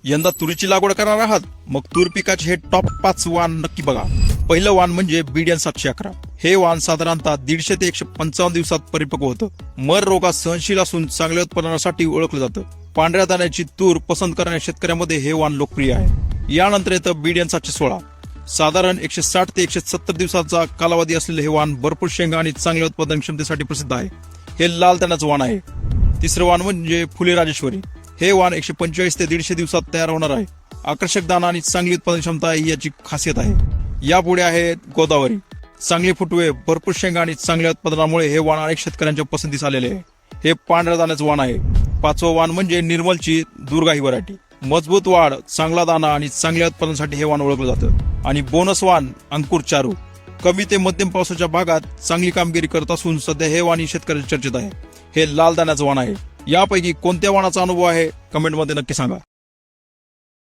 यंदा तुरीची लागवड करणार आहात? मग तूर पिकाचे हे टॉप 5 वाण नक्की बघा. पहिलं वाण म्हणजे बीडीएन 711. हे वाण साधारणतः 150 ते 155 दिवसात परिपक्व होतं. मर रोगात सहनशील असून चांगल्या उत्पादनासाठी ओळखलं जातं. पांढऱ्या दाण्याची तूर पसंत करणाऱ्या शेतकऱ्यांमध्ये हे वाण लोकप्रिय आहे. यानंतर येतं बीडीएन 716. साधारण 160 ते 170 दिवसाचा कालावधी असलेले हे वाण भरपूर शेंगा आणि चांगल्या उत्पादन क्षमतेसाठी प्रसिद्ध आहे. हे लाल दाण्याचं वाण आहे. तिसरं वाण म्हणजे फुले राजेश्वरी. हे वाण 145 ते 150 दिवसात तयार होणार आहे. आकर्षक दाना आणि चांगली उत्पादन क्षमता ही याची खासियत आहे. यापुढे आहे गोदावरी. चांगले फुटवे, भरपूर शेंगा आणि चांगल्या उत्पादनामुळे हे वाण अनेक शेतकऱ्यांच्या पसंतीस आलेले आहे. हे पांढऱ्या दाण्याचं वाण आहे. पाचवं वाण म्हणजे निर्मलची दुर्गा ही व्हरायटी. मजबूत वाढ, चांगला दाना आणि चांगल्या उत्पादनासाठी हे वाण ओळखलं जातं. आणि बोनस वाण अंकुर चारू. कमी ते मध्यम पावसाच्या भागात चांगली कामगिरी करत असून सध्या हे वाण शेतकऱ्यांच्या चर्चेत आहे. हे लाल दाण्याचं वाण आहे. यापैकी कोणत्या वाणाचा अनुभव आहे कमेंटमध्ये नक्की सांगा.